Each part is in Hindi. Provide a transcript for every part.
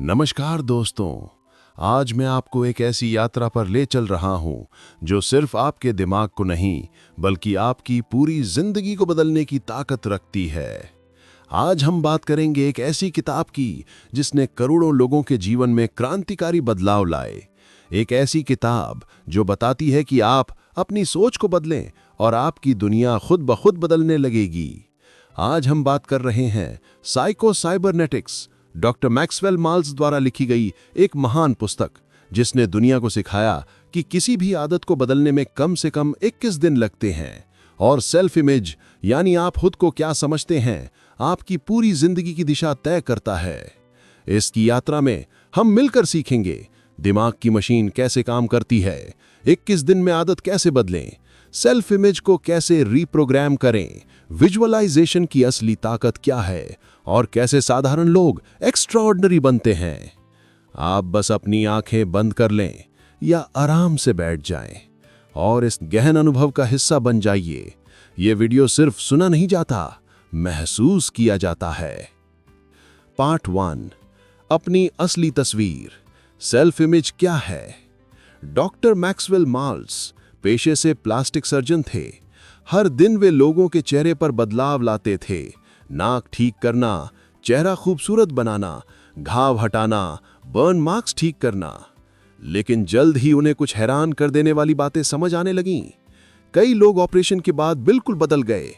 नमस्कार दोस्तों। आज मैं आपको एक ऐसी यात्रा पर ले चल रहा हूं जो सिर्फ आपके दिमाग को नहीं बल्कि आपकी पूरी जिंदगी को बदलने की ताकत रखती है। आज हम बात करेंगे एक ऐसी किताब की जिसने करोड़ों लोगों के जीवन में क्रांतिकारी बदलाव लाए। एक ऐसी किताब जो बताती है कि आप अपनी सोच को बदलें और आपकी दुनिया खुद ब खुद बदलने लगेगी। आज हम बात कर रहे हैं psycho cybernetics, doctor Maxwell malls द्वारा लिखी गई एक महान पुस्तक जिसने दुनिया को सिखाया कि किसी भी आदत को बदलने में कम से कम 21 दिन लगते हैं और सेल्फ इमेज यानी आप खुद को क्या समझते हैं आपकी पूरी जिंदगी की दिशा तय करता है। इसकी यात्रा में हम मिलकर सीखेंगे दिमाग की मशीन कैसे काम करती है, 21 दिन में आदत कैसे बदलें, सेल्फ इमेज को कैसे रीप्रोग्राम करें, विजुअलाइजेशन की असली ताकत क्या है और कैसे साधारण लोग एक्स्ट्राऑर्डिनरी बनते हैं। आप बस अपनी आंखें बंद कर लें या आराम से बैठ जाएं और इस गहन अनुभव का हिस्सा बन जाइए। यह वीडियो सिर्फ सुना नहीं जाता, महसूस किया जाता है। पार्ट 1, अपनी असली तस्वीर, सेल्फ इमेज क्या है। डॉक्टर मैक्सवेल माल्स पेशे से प्लास्टिक सर्जन थे। हर दिन वे लोगों के चेहरे पर बदलाव लाते थे, नाक ठीक करना, चेहरा खूबसूरत बनाना, घाव हटाना, बर्न मार्क्स ठीक करना। लेकिन जल्द ही उन्हें कुछ हैरान कर देने वाली बातें समझ आने लगीं। कई लोग ऑपरेशन के बाद बिल्कुल बदल गए,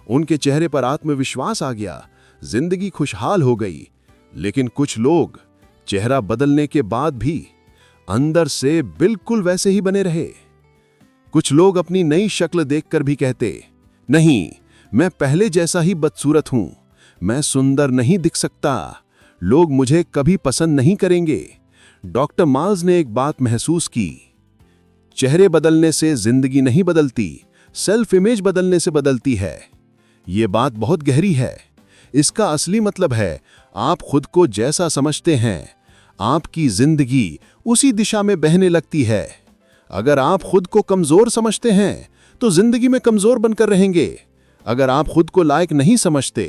उनके चेहरे पर आत्मविश्वास आ गया, जिंदगी खुशहाल हो गई। लेकिन कुछ लोग चेहरा बदलने के बाद भी अंदर से बिल्कुल वैसे ही बने रहे। कुछ लोग अपनी नई शक्ल देखकर भी कहते, नहीं, मैं पहले जैसा ही बदसूरत हूं, मैं सुंदर नहीं दिख सकता, लोग मुझे कभी पसंद नहीं करेंगे। डॉक्टर माल्स ने एक बात महसूस की, चेहरे बदलने से जिंदगी नहीं बदलती, सेल्फ इमेज बदलने से बदलती है। यह बात बहुत गहरी है। इसका असली मतलब है आप खुद को जैसा समझते हैं आपकी जिंदगी उसी दिशा में बहने लगती है। अगर आप खुद को कमजोर समझते हैं तो जिंदगी में कमजोर बनकर रहेंगे। अगर आप खुद को लायक नहीं समझते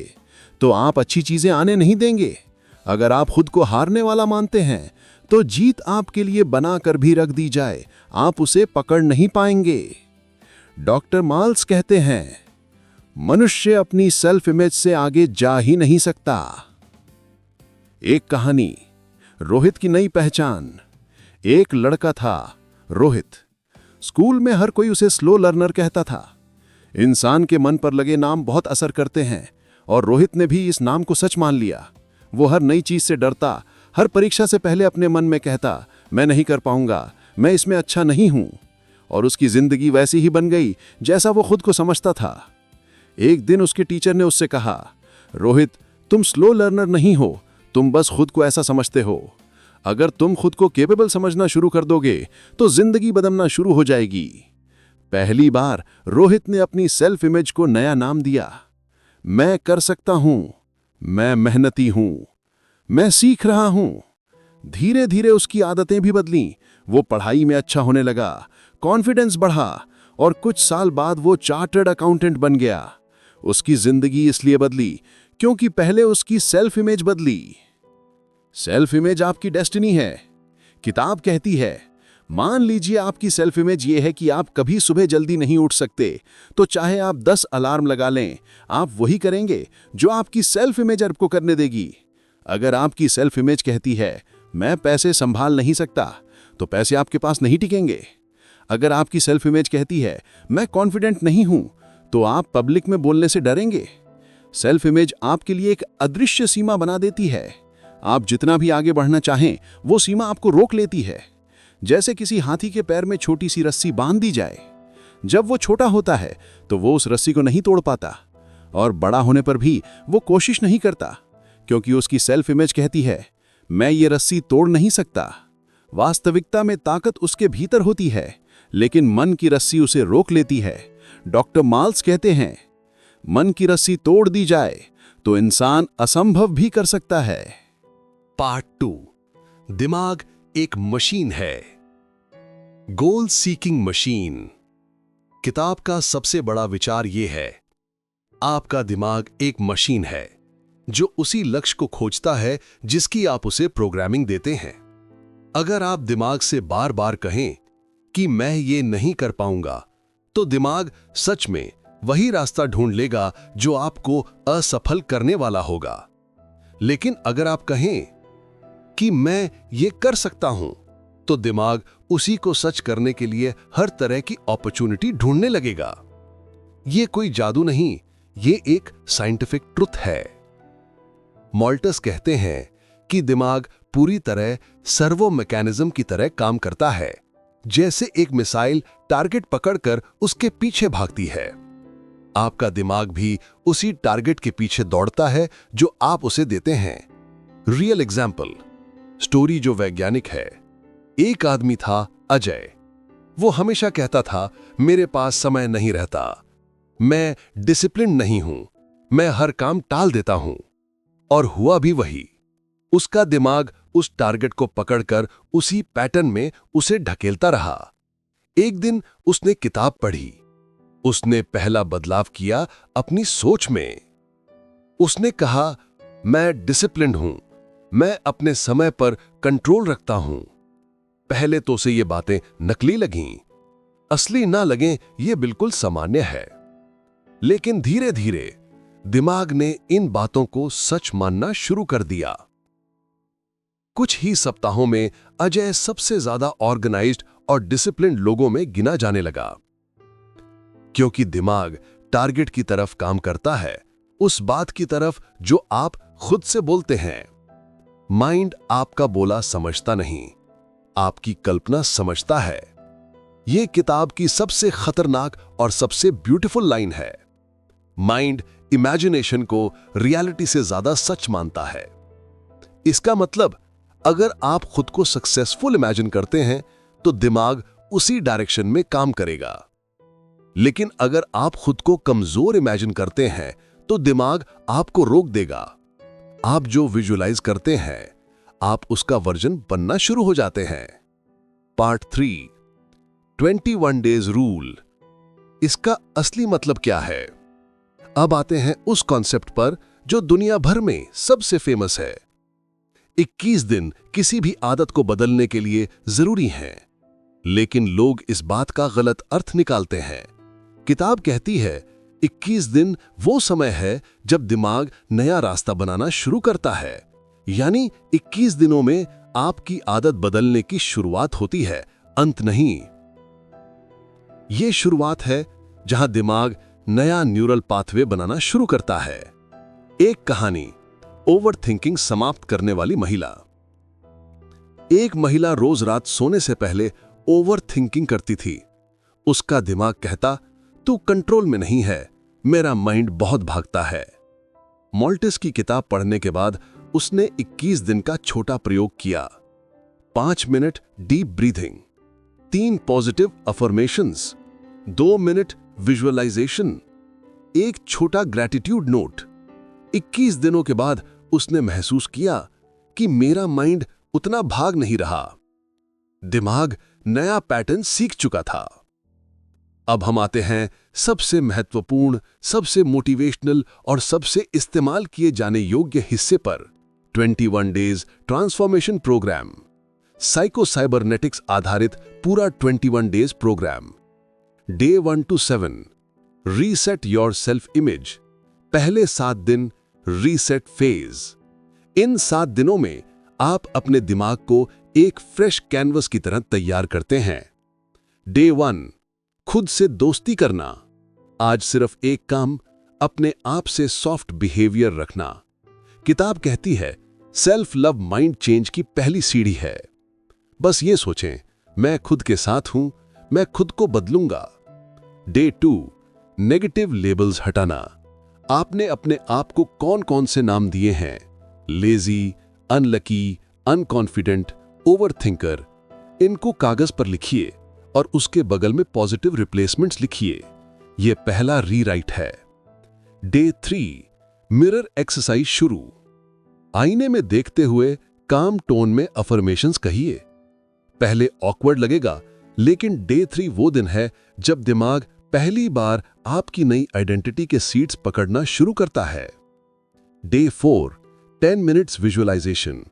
तो आप अच्छी चीजें आने नहीं देंगे। अगर आप खुद को हारने वाला मानते हैं तो जीत आपके लिए बना कर भी रख दी जाए आप उसे पकड़ नहीं पाएंगे। डॉक्टर माल्स कहते हैं, मनुष्य अपनी सेल्फ इमेज से आगे जा ही नहीं सकता। एक कहानी, रोहित की नई पहचान। एक लड़का था रोहित। स्कूल में हर कोई उसे स्लो लर्नर कहता था। इंसान के मन पर लगे नाम बहुत असर करते हैं और रोहित ने भी इस नाम को सच मान लिया। वो हर नई चीज से डरता, हर परीक्षा से पहले अपने मन में कहता, मैं नहीं कर पाऊंगा, मैं इसमें अच्छा नहीं हूं। और उसकी जिंदगी वैसी ही बन गई जैसा वो खुद को समझता था। एक दिन उसके टीचर ने उससे कहा, रोहित, तुम स्लो लर्नर नहीं हो, तुम बस खुद को ऐसा समझते हो। अगर तुम खुद को केपेबल समझना शुरू कर दोगे तो जिंदगी बदलना शुरू हो जाएगी। पहली बार रोहित ने अपनी सेल्फ इमेज को नया नाम दिया। मैं कर सकता हूं, मैं मेहनती हूं, मैं सीख रहा हूं। धीरे धीरे उसकी आदतें भी बदलीं। वो पढ़ाई में अच्छा होने लगा, कॉन्फिडेंस बढ़ा और कुछ साल बाद वो चार्टर्ड अकाउंटेंट बन गया। उसकी जिंदगी इसलिए बदली क्योंकि पहले उसकी सेल्फ इमेज बदली। सेल्फ इमेज आपकी डेस्टिनी है। किताब कहती है, मान लीजिए आपकी सेल्फ इमेज ये है कि आप कभी सुबह जल्दी नहीं उठ सकते, तो चाहे आप 10 अलार्म लगा लें, आप वही करेंगे जो आपकी सेल्फ इमेज आपको करने देगी। अगर आपकी सेल्फ इमेज कहती है, मैं पैसे संभाल नहीं सकता, तो पैसे आपके पास नहीं टिकेंगे। अगर आपकी सेल्फ इमेज कहती है, मैं कॉन्फिडेंट नहीं हूं, तो आप पब्लिक में बोलने से डरेंगे। सेल्फ इमेज आपके लिए एक अदृश्य सीमा बना देती है। आप जितना भी आगे बढ़ना चाहें, वो सीमा आपको रोक लेती है। जैसे किसी हाथी के पैर में छोटी सी रस्सी बांध दी जाए। जब वो छोटा होता है तो वो उस रस्सी को नहीं तोड़ पाता और बड़ा होने पर भी वो कोशिश नहीं करता, क्योंकि उसकी सेल्फ इमेज कहती है, मैं ये रस्सी तोड़ नहीं सकता। वास्तविकता में ताकत उसके भीतर होती है, लेकिन मन की रस्सी उसे रोक लेती है। डॉक्टर माल्स कहते हैं, मन की रस्सी तोड़ दी जाए तो इंसान असंभव भी कर सकता है। पार्ट 2, दिमाग एक मशीन है। Goal seeking machine. किताब का सबसे बड़ा विचार यह है, आपका दिमाग एक मशीन है। जो उसी लक्ष्य को खोजता है जिसकी आप उसे प्रोग्रामिंग देते हैं। अगर आप दिमाग से बार बार कहें कि मैं ये नहीं कर पाऊंगा, तो दिमाग सच में वही रास्ता ढूंढ लेगा जो आपको असफल करने वाला होगा। लेकिन अगर आप कहें कि मैं ये कर सकता हूं, तो दिमाग उसी को सच करने के लिए हर तरह की अपॉर्चुनिटी ढूंढने लगेगा। ये कोई जादू नहीं, ये एक साइंटिफिक ट्रुथ है। मॉल्टस कहते हैं कि दिमाग पूरी तरह सर्वो मैकेनिज्म की तरह काम करता है, जैसे एक मिसाइल टारगेट पकड़कर उसके पीछे भागती है। आपका दिमाग भी उसी टारगेट के पीछे दौड़ता है जो आप उसे देते हैं। रियल एग्जाम्पल स्टोरी जो वैज्ञानिक है। एक आदमी था अजय। वो हमेशा कहता था, मेरे पास समय नहीं रहता, मैं डिसिप्लिन नहीं हूं, मैं हर काम टाल देता हूं। और हुआ भी वही। उसका दिमाग उस टारगेट को पकड़कर उसी पैटर्न में उसे ढकेलता रहा। एक दिन उसने किताब पढ़ी। उसने पहला बदलाव किया अपनी सोच में। उसने कहा, मैं डिसिप्लिन्ड हूं, मैं अपने समय पर कंट्रोल रखता हूं। पहले तो उसे ये बातें नकली लगीं, असली ना लगें ये बिल्कुल सामान्य है। लेकिन धीरे धीरे दिमाग ने इन बातों को सच मानना शुरू कर दिया। कुछ ही सप्ताहों में अजय सबसे ज्यादा ऑर्गेनाइज्ड और डिसिप्लिन्ड लोगों में गिना जाने लगा। क्योंकि दिमाग टारगेट की तरफ काम करता है, उस बात की तरफ जो आप खुद से बोलते हैं। माइंड आपका बोला समझता नहीं, आपकी कल्पना समझता है। यह किताब की सबसे खतरनाक और सबसे ब्यूटीफुल लाइन है। माइंड इमेजिनेशन को रियलिटी से ज्यादा सच मानता है। इसका मतलब अगर आप खुद को सक्सेसफुल इमेजिन करते हैं, तो दिमाग उसी डायरेक्शन में काम करेगा। लेकिन अगर आप खुद को कमजोर इमेजिन करते हैं, तो दिमाग आपको रोक देगा। आप जो विजुअलाइज करते हैं, आप उसका वर्जन बनना शुरू हो जाते हैं। Part 3, 21 days rule. इसका असली मतलब क्या है? अब आते हैं उस कॉन्सेप्ट पर जो दुनिया भर में सबसे फेमस है। 21 दिन किसी भी आदत को बदलने के लिए जरूरी हैं, लेकिन लोग इस बात का गलत अर्थ निकालते हैं। किताब कहती है 21 दिन वो समय है जब दिमाग नया रास्ता बनाना शुरू करता है। यानी 21 दिनों में आपकी आदत बदलने की शुरुआत होती है, अंत नहीं। यह शुरुआत है जहां दिमाग नया न्यूरल पाथवे बनाना शुरू करता है। एक कहानी, ओवर थिंकिंग समाप्त करने वाली महिला। एक महिला रोज रात सोने से पहले ओवर थिंकिंग करती थी। उसका दिमाग कहता, तू कंट्रोल में नहीं है, मेरा माइंड बहुत भागता है। मॉल्टस की किताब पढ़ने के बाद उसने 21 दिन का छोटा प्रयोग किया। 5 minute deep breathing, 3 positive affirmations, 2 minute visualisation, एक छोटा ग्रैटिट्यूड नोट। 21 दिनों के बाद उसने महसूस किया कि मेरा माइंड उतना भाग नहीं रहा। दिमाग नया पैटर्न सीख चुका था। अब हम आते हैं सबसे महत्वपूर्ण, सबसे मोटिवेशनल और सबसे इस्तेमाल किए जाने योग्य हिस्से पर। 21 days transformation programme, psycho cybernetics आधारित पूरा 21 days programme. Day 1 to 7 reset your self image. पहले 7 दिन रीसेट फेज। इन 7 दिनों में आप अपने दिमाग को एक फ्रेश कैनवस की तरह तैयार करते हैं। डे 1 खुद से दोस्ती करना। आज सिर्फ एक काम, अपने आप से सॉफ्ट बिहेवियर रखना। किताब कहती है सेल्फ लव माइंड चेंज की पहली सीढ़ी है। बस ये सोचें, मैं खुद के साथ हूं, मैं खुद को बदलूंगा। डे 2 नेगेटिव लेबल्स हटाना। आपने अपने आप को कौन कौन से नाम दिए हैं? Lazy, unlucky, unconfident, overthinker. इनको कागज पर लिखिए और उसके बगल में पॉजिटिव रिप्लेसमेंट्स लिखिए। यह पहला रीराइट है। डे 3 मिरर एक्सरसाइज शुरू। आईने में देखते हुए काम टोन में अफर्मेशंस कहिए। पहले ऑकवर्ड लगेगा, लेकिन डे 3 वो दिन है जब दिमाग पहली बार आपकी नई आइडेंटिटी के सीड्स पकड़ना शुरू करता है। Day 4 10 minutes visualisation.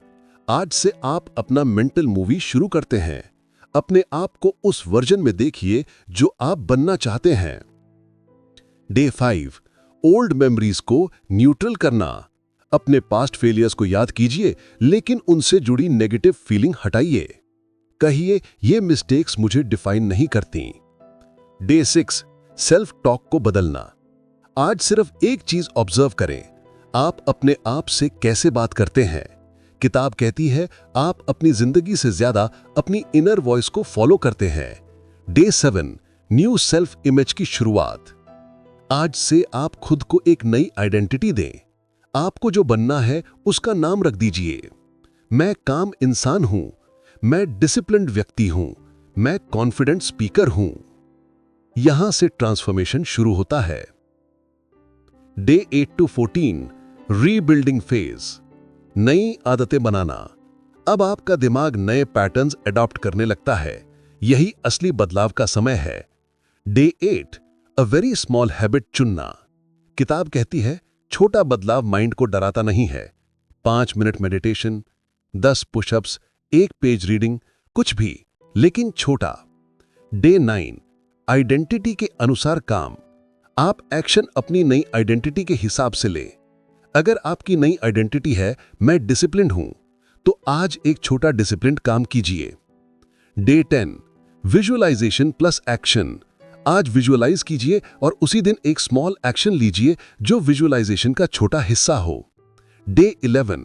आज से आप अपना मेंटल मूवी शुरू करते हैं। अपने आप को उस वर्जन में देखिए जो आप बनना चाहते हैं। डे 5 ओल्ड मेमोरीज को न्यूट्रल करना। अपने पास्ट फेलियर्स को याद कीजिए, लेकिन उनसे जुड़ी नेगेटिव फीलिंग हटाइए। कहिए, ये मिस्टेक्स मुझे डिफाइन नहीं करती। डे 6 सेल्फ टॉक को बदलना। आज सिर्फ एक चीज ऑब्जर्व करें, आप अपने आप से कैसे बात करते हैं। किताब कहती है आप अपनी जिंदगी से ज्यादा अपनी इनर वॉइस को फॉलो करते हैं। डे 7 न्यू सेल्फ इमेज की शुरुआत। आज से आप खुद को एक नई आइडेंटिटी दें। आपको जो बनना है उसका नाम रख दीजिए। मैं काम इंसान हूं, मैं डिसिप्लिन्ड व्यक्ति हूं, मैं कॉन्फिडेंट स्पीकर हूं। यहां से ट्रांसफॉर्मेशन शुरू होता है। Day 8 to 14 rebuilding phase. नई आदतें बनाना। अब आपका दिमाग नए पैटर्न्स अडॉप्ट करने लगता है। यही असली बदलाव का समय है। Day 8 a very small habit चुनना। किताब कहती है छोटा बदलाव माइंड को डराता नहीं है। 5 minute meditation, 10 pushups, 1 page reading, कुछ भी, लेकिन छोटा। डे 9 आइडेंटिटी के अनुसार काम। आप एक्शन अपनी नई आइडेंटिटी के हिसाब से लें। अगर आपकी नई आइडेंटिटी है मैं डिसिप्लिन्ड हूं, तो आज एक छोटा डिसिप्लिन्ड काम कीजिए। Day 10 visualisation plus action. आज विजुअलाइज कीजिए और उसी दिन एक स्मॉल एक्शन लीजिए जो विजुअलाइजेशन का छोटा हिस्सा हो। Day 11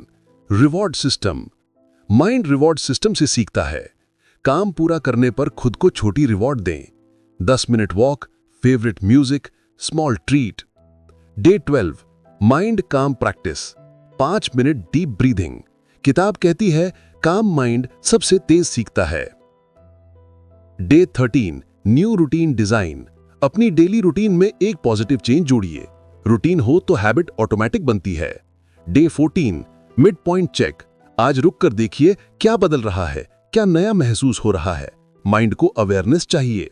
reward system. Mind reward system से सीखता है। काम पूरा करने पर खुद को छोटी रिवॉर्ड दें। 10 minute walk, favourite music, small treat. Day 12 mind काम प्रैक्टिस। 5 minute deep breathing. किताब कहती है काम माइंड सबसे तेज सीखता है। Day 13 new routine design. अपनी डेली रूटीन में एक पॉजिटिव चेंज जोड़िए। रूटीन हो तो हैबिट ऑटोमेटिक बनती है। Day 14 mid point check. आज रुक कर देखिए क्या बदल रहा है, क्या नया महसूस हो रहा है। माइंड को अवेयरनेस चाहिए।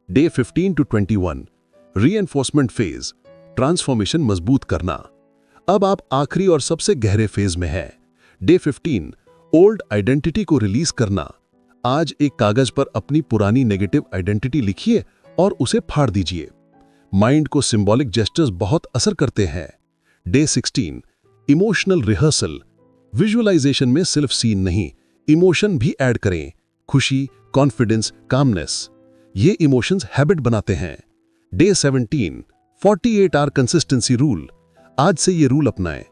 Day 15 to 21 reinforcement phase. Transformation मजबूत करना। अब आप आखिरी और सबसे गहरे फेज में हैं। डे 15 ओल्ड आइडेंटिटी को रिलीज करना। आज एक कागज पर अपनी पुरानी नेगेटिव आइडेंटिटी लिखिए और उसे फाड़ दीजिए। माइंड को सिंबॉलिक जेस्चर्स बहुत असर करते हैं। Day 16 emotional rehearsal. विजुअलाइजेशन में सिर्फ सीन नहीं, इमोशन भी ऐड करें। खुशी, कॉन्फिडेंस, कामनेस। ये इमोशंस हैबिट बनाते हैं। Day 17 48 hour consistency rule. आज से ये रूल अपनाएं।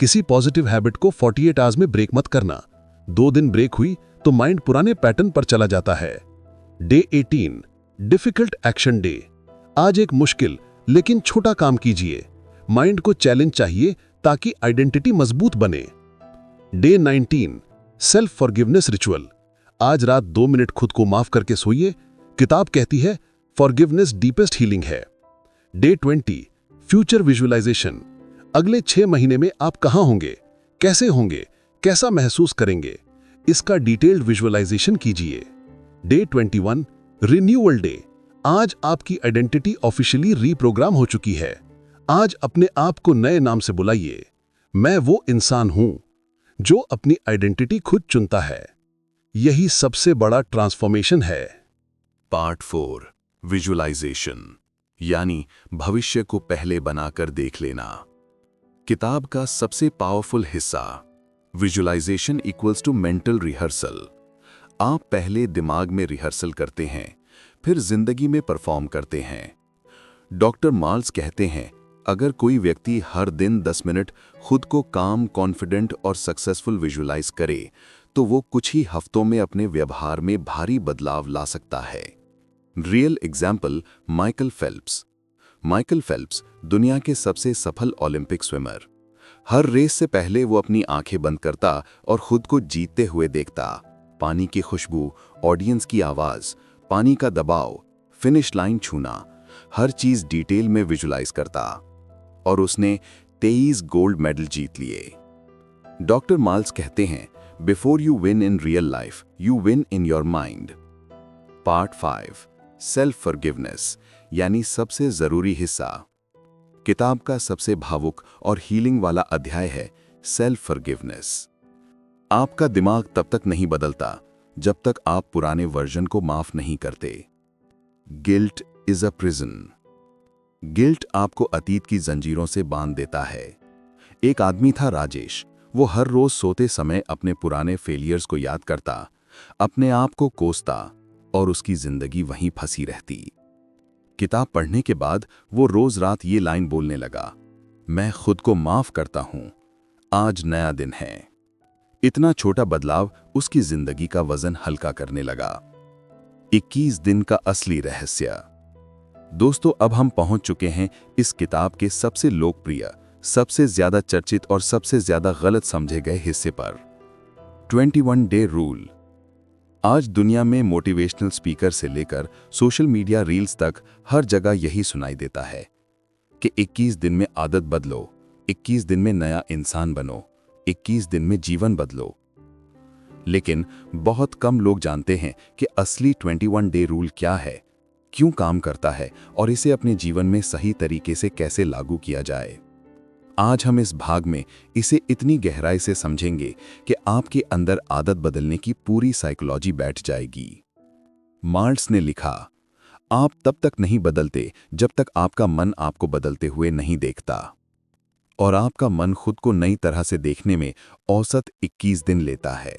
किसी पॉजिटिव हैबिट को 48 आवर्स में ब्रेक मत करना। 2 दिन ब्रेक हुई तो माइंड पुराने पैटर्न पर चला जाता है। Day 18 difficult action day. आज एक मुश्किल लेकिन छोटा काम कीजिए। माइंड को चैलेंज चाहिए ताकि आइडेंटिटी मजबूत बने। Day 19 self forgiveness ritual. आज रात 2 मिनट खुद को माफ करके सोइए। किताब कहती है फॉरगिवनेस डीपेस्ट हीलिंग है। Day 20 future visualisation. अगले 6 महीने में आप कहां होंगे, कैसे होंगे, कैसा महसूस करेंगे, इसका डिटेल्ड विजुअलाइजेशन कीजिए। Day 21 renewal day. आज आपकी आइडेंटिटी ऑफिशियली रीप्रोग्राम हो चुकी है। आज अपने आप को नए नाम से बुलाइए। मैं वो इंसान हूं जो अपनी आइडेंटिटी खुद चुनता है। यही सबसे बड़ा ट्रांसफॉर्मेशन है। पार्ट 4 विजुअलाइजेशन, यानी भविष्य को पहले बनाकर देख लेना। किताब का सबसे पावरफुल हिस्सा visualisation equals to mental rehearsal. आप पहले दिमाग में रिहर्सल करते हैं, फिर जिंदगी में परफॉर्म करते हैं। डॉक्टर मार्ल्स कहते हैं अगर कोई व्यक्ति हर दिन 10 मिनट खुद को काम, कॉन्फिडेंट और सक्सेसफुल विजुअलाइज करे तो वो कुछ ही हफ्तों में अपने व्यवहार में भारी बदलाव ला सकता है। Real example Michael Phelps. Michael Phelps दुनिया के सबसे सफल ओलंपिक स्विमर। हर रेस से पहले वो अपनी आंखें बंद करता और खुद को जीतते हुए देखता। पानी की खुशबू, ऑडियंस की आवाज, पानी का दबाव, फिनिश लाइन छूना, हर चीज डिटेल में विजुअलाइज करता और उसने 23 गोल्ड मेडल जीत लिए। डॉक्टर मार्ल्स कहते हैं before you win in real life you win in your mind. Part 5 self forgiveness, यानी सबसे जरूरी हिस्सा। किताब का सबसे भावुक और हीलिंग वाला अध्याय है सेल्फ फॉरगिवनेस। आपका दिमाग तब तक नहीं बदलता जब तक आप पुराने वर्जन को माफ नहीं करते। Guilt is a prison. Guilt आपको अतीत की जंजीरों से बांध देता है। एक आदमी था राजेश। वो हर रोज सोते समय अपने पुराने फेलियर्स को याद करता, अपने आप को कोसता और उसकी जिंदगी वहीं फंसी रहती। किताब पढ़ने के बाद वो रोज रात ये लाइन बोलने लगा, मैं खुद को माफ करता हूं, आज नया दिन है। इतना छोटा बदलाव उसकी जिंदगी का वजन हल्का करने लगा। 21 दिन का असली रहस्य। दोस्तों, अब हम पहुंच चुके हैं इस किताब के सबसे लोकप्रिय, सबसे ज्यादा चर्चित और सबसे ज्यादा गलत समझे गए हिस्से पर, 21 डे रूल। आज दुनिया में मोटिवेशनल स्पीकर से लेकर सोशल मीडिया रील्स तक हर जगह यही सुनाई देता है कि 21 दिन में आदत बदलो, 21 दिन में नया इंसान बनो, 21 दिन में जीवन बदलो। लेकिन बहुत कम लोग जानते हैं कि असली 21 डे रूल क्या है, क्यों काम करता है और इसे अपने जीवन में सही तरीके से कैसे लागू किया जाए। आज हम इस भाग में इसे इतनी गहराई से समझेंगे कि आपके अंदर आदत बदलने की पूरी साइकोलॉजी बैठ जाएगी। मार्ल्स ने लिखा, आप तब तक नहीं बदलते जब तक आपका मन आपको बदलते हुए नहीं देखता, और आपका मन खुद को नई तरह से देखने में औसत 21 दिन लेता है।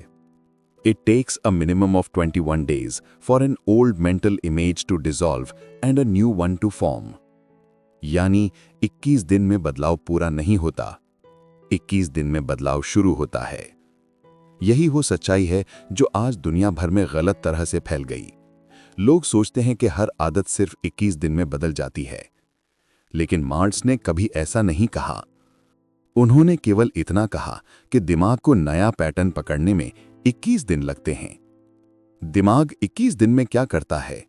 It takes a minimum of 21 days for an old mental image to dissolve and a new one to form. यानी 21 दिन में बदलाव पूरा नहीं होता, 21 दिन में बदलाव शुरू होता है। यही वो सच्चाई है जो आज दुनिया भर में गलत तरह से फैल गई। लोग सोचते हैं कि हर आदत सिर्फ 21 दिन में बदल जाती है, लेकिन मार्ल्स ने कभी ऐसा नहीं कहा। उन्होंने केवल इतना कहा कि दिमाग को नया पैटर्न पकड़ने में 21 दिन लगते हैं। दिमाग 21 दिन में क्या करता है?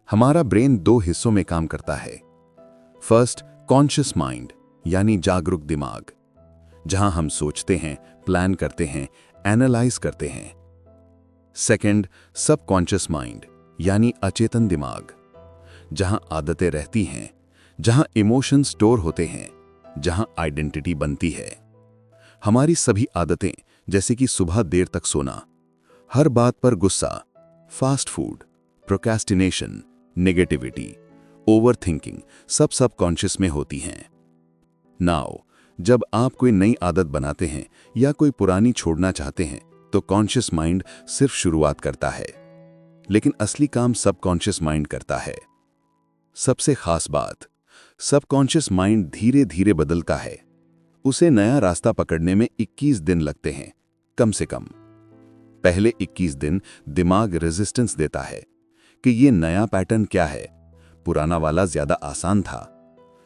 हमारा ब्रेन 2 हिस्सों में काम करता है। फर्स्ट, कॉन्शियस माइंड यानी जागरूक दिमाग, जहां हम सोचते हैं, प्लान करते हैं, एनालाइज करते हैं। सेकंड, सबकॉन्शियस माइंड यानी अचेतन दिमाग, जहां आदतें रहती हैं, जहां इमोशन स्टोर होते हैं, जहां आइडेंटिटी बनती है। हमारी सभी आदतें, जैसे कि सुबह देर तक सोना, हर बात पर गुस्सा, fast food, procrastination, negativity, overthinking, सब सबकॉन्शियस में होती हैं। नाउ, जब आप कोई नई आदत बनाते हैं या कोई पुरानी छोड़ना चाहते हैं तो कॉन्शियस माइंड सिर्फ शुरुआत करता है, लेकिन असली काम सबकॉन्शियस माइंड करता है। सबसे खास बात, सबकॉन्शियस माइंड धीरे धीरे बदलता है। उसे नया रास्ता पकड़ने में 21 दिन लगते हैं, कम से कम। पहले 21 दिन दिमाग रेजिस्टेंस देता है कि ये नया पैटर्न क्या है, पुराना वाला ज्यादा आसान था,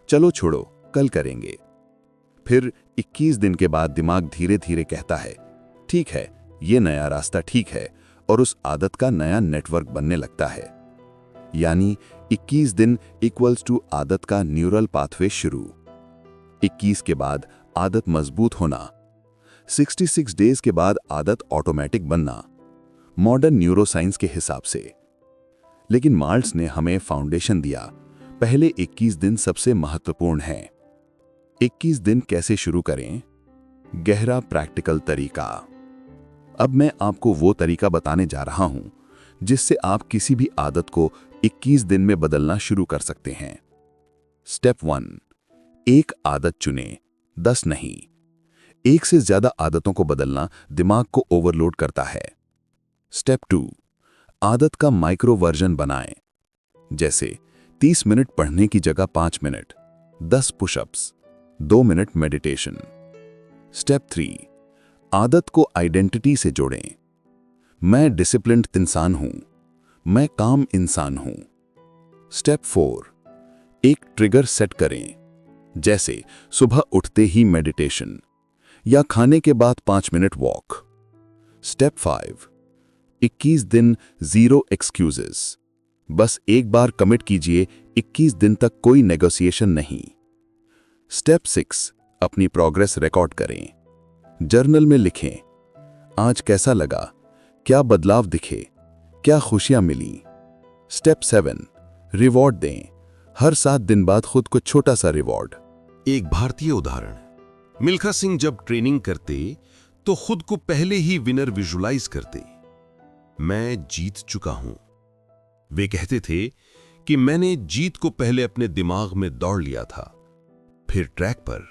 चलो छोड़ो, कल करेंगे। फिर 21 दिन के बाद दिमाग धीरे धीरे कहता है, ठीक है, ये नया रास्ता ठीक है, और उस आदत का नया नेटवर्क बनने लगता है। यानी 21 दिन इक्वल्स टू आदत का न्यूरल पाथवे शुरू। 21 के बाद आदत मजबूत होना, 66 डेज के बाद आदत ऑटोमेटिक बनना, मॉडर्न न्यूरोसाइंस के हिसाब से। लेकिन मार्ल्स ने हमें फाउंडेशन दिया। पहले 21 दिन सबसे महत्वपूर्ण हैं। 21 दिन कैसे शुरू करें? गहरा प्रैक्टिकल तरीका। अब मैं आपको वो तरीका बताने जा रहा हूं जिससे आप किसी भी आदत को 21 दिन में बदलना शुरू कर सकते हैं। स्टेप 1, एक आदत चुनें, 10 नहीं। एक से ज्यादा आदतों को बदलना दिमाग को ओवरलोड करता है। स्टेप 2, आदत का माइक्रो वर्जन बनाएं। जैसे 30 मिनट पढ़ने की जगह 5 minute, 10 pushups, 2 minute meditation. Step 3, आदत को आइडेंटिटी से जोड़ें। मैं डिसिप्लिन्ड इंसान हूं, मैं काम इंसान हूं। स्टेप 4, एक ट्रिगर सेट करें, जैसे सुबह उठते ही मेडिटेशन या खाने के बाद 5 मिनट वॉक। स्टेप 5, 21 दिन जीरो एक्सक्यूजेस। बस एक बार कमिट कीजिए, 21 दिन तक कोई नेगोशिएशन नहीं। स्टेप 6, अपनी प्रोग्रेस रिकॉर्ड करें। जर्नल में लिखें, आज कैसा लगा, क्या बदलाव दिखे, क्या खुशियां मिली। स्टेप 7, रिवॉर्ड दें। हर 7 दिन बाद खुद को छोटा सा रिवॉर्ड, एक भारतीय उदाहरण, मिल्खा सिंह जब ट्रेनिंग करते तो खुद को पहले ही विनर विजुलाइज करते। मैं जीत चुका हूं। वे कहते थे कि मैंने जीत को पहले अपने दिमाग में दौड़ लिया था, फिर ट्रैक पर।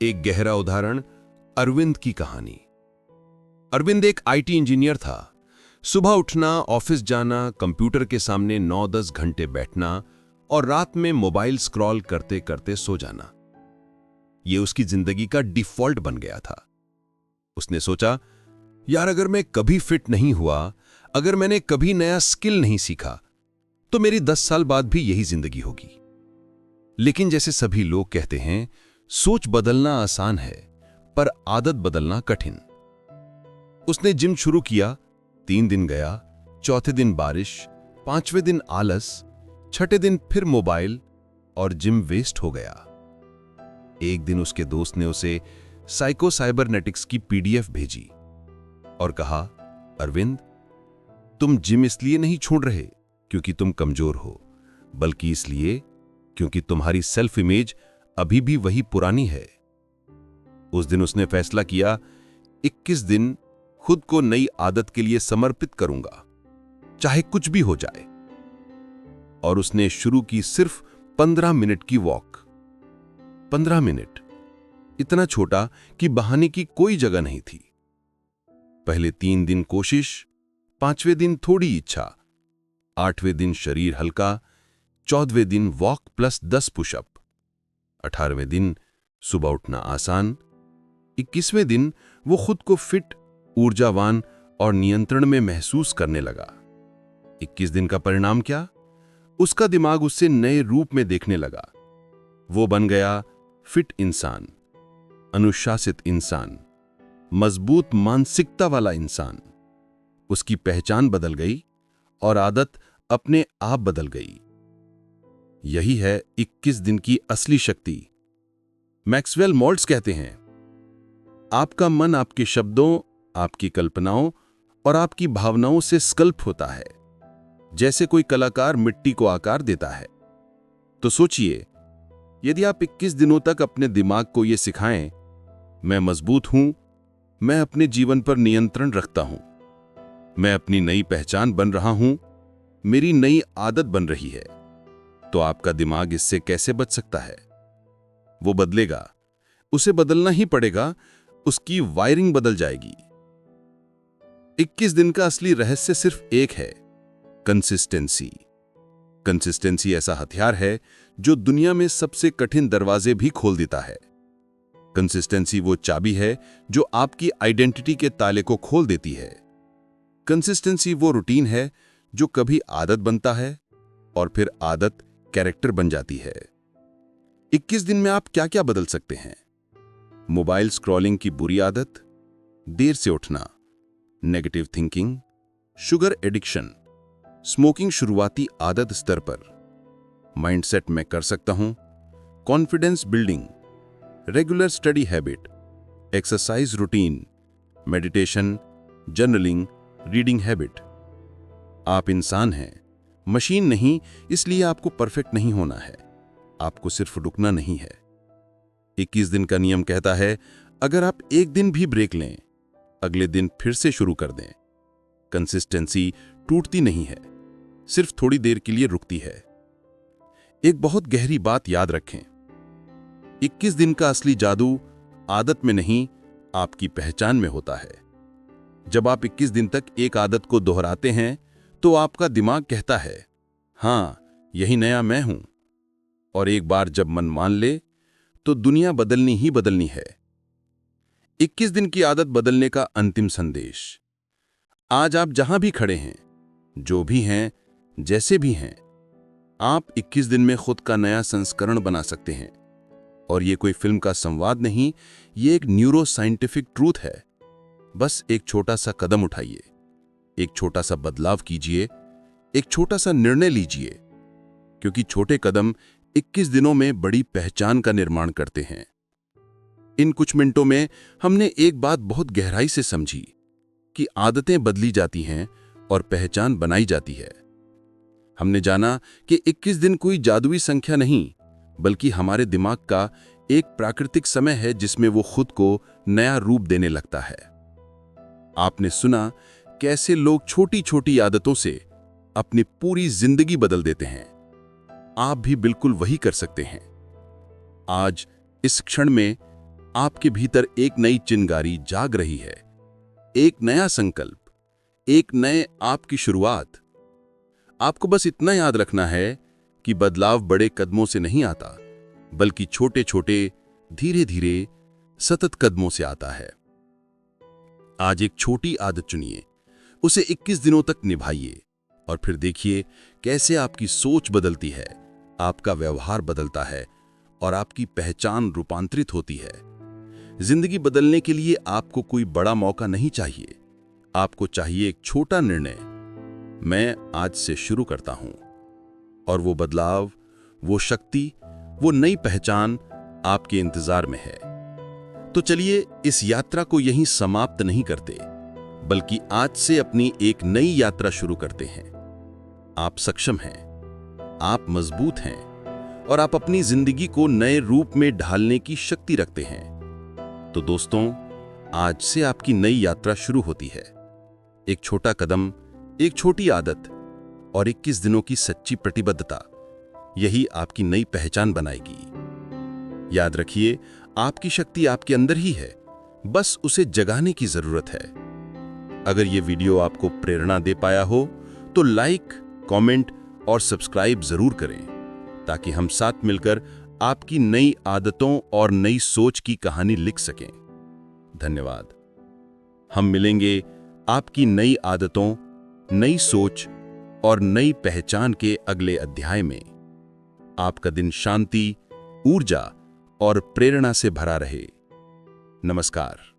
एक गहरा उदाहरण, अरविंद की कहानी। अरविंद एक आईटी इंजीनियर था। सुबह उठना, ऑफिस जाना, कंप्यूटर के सामने 9-10 घंटे बैठना और रात में मोबाइल स्क्रॉल करते करते सो जाना, यह उसकी जिंदगी का डिफॉल्ट बन गया था। उसने सोचा, यार अगर मैं कभी फिट नहीं हुआ, अगर मैंने कभी नया स्किल नहीं सीखा, तो मेरी 10 साल बाद भी यही जिंदगी होगी। लेकिन जैसे सभी लोग कहते हैं, सोच बदलना आसान है पर आदत बदलना कठिन। उसने जिम शुरू किया, 3 दिन गया, चौथे दिन बारिश, 5वें दिन आलस, 6ठे दिन फिर मोबाइल और जिम वेस्ट हो गया। एक दिन उसके दोस्त ने उसे साइको साइबरनेटिक्स की पीडीएफ भेजी और कहा, अरविंद, तुम जिम इसलिए नहीं छोड़ रहे क्योंकि तुम कमजोर हो, बल्कि इसलिए क्योंकि तुम्हारी सेल्फ इमेज अभी भी वही पुरानी है। उस दिन उसने फैसला किया, 21 दिन खुद को नई आदत के लिए समर्पित करूंगा, चाहे कुछ भी हो जाए। और उसने शुरू की सिर्फ 15 मिनट की वॉक। 15 मिनट, इतना छोटा कि बहाने की कोई जगह नहीं थी। पहले 3 दिन कोशिश, 5वें दिन थोड़ी इच्छा, 8वें दिन शरीर हल्का, 14वें दिन वॉक प्लस 10 पुशअप, 18वें दिन सुबह उठना आसान, 21वें दिन वो खुद को फिट, ऊर्जावान और नियंत्रण में महसूस करने लगा। 21 दिन का परिणाम क्या? उसका दिमाग उससे नए रूप में देखने लगा। वो बन गया फिट इंसान, अनुशासित इंसान, मजबूत मानसिकता वाला इंसान। उसकी पहचान बदल गई और आदत अपने आप बदल गई। यही है 21 दिन की असली शक्ति। मैक्सवेल मॉल्ट्स कहते हैं, आपका मन आपके शब्दों, आपकी कल्पनाओं और आपकी भावनाओं से स्कल्प होता है, जैसे कोई कलाकार मिट्टी को आकार देता है। तो सोचिए, यदि आप 21 दिनों तक अपने दिमाग को यह सिखाएं, मैं मजबूत हूं, मैं अपने जीवन पर नियंत्रण रखता हूं, मैं अपनी नई पहचान बन रहा हूं, मेरी नई आदत बन रही है, तो आपका दिमाग इससे कैसे बच सकता है? वो बदलेगा, उसे बदलना ही पड़ेगा, उसकी वायरिंग बदल जाएगी। 21 दिन का असली रहस्य सिर्फ एक है, कंसिस्टेंसी। कंसिस्टेंसी ऐसा हथियार है जो दुनिया में सबसे कठिन दरवाजे भी खोल देता है। कंसिस्टेंसी वो चाबी है जो आपकी आइडेंटिटी के ताले को खोल देती है। कंसिस्टेंसी वो रूटीन है जो कभी आदत बनता है और फिर आदत कैरेक्टर बन जाती है। 21 दिन में आप क्या क्या बदल सकते हैं? मोबाइल स्क्रॉलिंग की बुरी आदत, देर से उठना, negative thinking, sugar addiction, smoking शुरुआती आदत स्तर पर, माइंडसेट में कर सकता हूं, confidence building, regular study habit, exercise routine, meditation, journaling, reading habit. आप इंसान हैं, मशीन नहीं, इसलिए आपको परफेक्ट नहीं होना है, आपको सिर्फ रुकना नहीं है। 21 दिन का नियम कहता है, अगर आप एक दिन भी ब्रेक लें, अगले दिन फिर से शुरू कर दें। कंसिस्टेंसी टूटती नहीं है, सिर्फ थोड़ी देर के लिए रुकती है। एक बहुत गहरी बात याद रखें, 21 दिन का असली जादू आदत में नहीं, आपकी पहचान में होता है। जब आप 21 दिन तक एक आदत को दोहराते हैं, तो आपका दिमाग कहता है, हां, यही नया मैं हूं। और एक बार जब मन मान ले, तो दुनिया बदलनी ही बदलनी है। 21 दिन की आदत बदलने का अंतिम संदेश। आज आप जहां भी खड़े हैं, जो भी हैं, जैसे भी हैं, आप 21 दिन में खुद का नया संस्करण बना सकते हैं। और ये कोई फिल्म का संवाद नहीं, ये एक न्यूरो साइंटिफिक ट्रूथ है। बस एक छोटा सा कदम उठाइए, एक छोटा सा बदलाव कीजिए, एक छोटा सा निर्णय लीजिए, क्योंकि छोटे कदम 21 दिनों में बड़ी पहचान का निर्माण करते हैं। इन कुछ मिनटों में हमने एक बात बहुत गहराई से समझी कि आदतें बदली जाती हैं और पहचान बनाई जाती है। हमने जाना कि 21 दिन कोई जादुई संख्या नहीं, बल्कि हमारे दिमाग का एक प्राकृतिक समय है जिसमें वो खुद को नया रूप देने लगता है। आपने सुना कैसे लोग छोटी छोटी आदतों से अपनी पूरी जिंदगी बदल देते हैं। आप भी बिल्कुल वही कर सकते हैं। आज इस क्षण में आपके भीतर एक नई चिंगारी जाग रही है, एक नया संकल्प, एक नए आपकी शुरुआत। आपको बस इतना याद रखना है कि बदलाव बड़े कदमों से नहीं आता, बल्कि छोटे छोटे धीरे धीरे सतत कदमों से आता है। आज एक छोटी आदत चुनिए, उसे 21 दिनों तक निभाइए और फिर देखिए कैसे आपकी सोच बदलती है, आपका व्यवहार बदलता है और आपकी पहचान रूपांतरित होती है। जिंदगी बदलने के लिए आपको कोई बड़ा मौका नहीं चाहिए, आपको चाहिए एक छोटा निर्णय। मैं आज से शुरू करता हूं, और वो बदलाव, वो शक्ति, वो नई पहचान आपके इंतजार में है। तो चलिए इस यात्रा को यहीं समाप्त नहीं करते, बल्कि आज से अपनी एक नई यात्रा शुरू करते हैं। आप सक्षम हैं, आप मजबूत हैं और आप अपनी जिंदगी को नए रूप में ढालने की शक्ति रखते हैं। तो दोस्तों, आज से आपकी नई यात्रा शुरू होती है। एक छोटा कदम, एक छोटी आदत और 21 दिनों की सच्ची प्रतिबद्धता, यही आपकी नई पहचान बनाएगी। याद रखिए, आपकी शक्ति आपके अंदर ही है, बस उसे जगाने की जरूरत है। अगर ये वीडियो आपको प्रेरणा दे पाया हो तो लाइक, कमेंट और सब्सक्राइब जरूर करें, ताकि हम साथ मिलकर आपकी नई आदतों और नई सोच की कहानी लिख सकें। धन्यवाद। हम मिलेंगे आपकी नई आदतों, नई सोच और नई पहचान के अगले अध्याय में। आपका दिन शांति, ऊर्जा और प्रेरणा से भरा रहे। नमस्कार।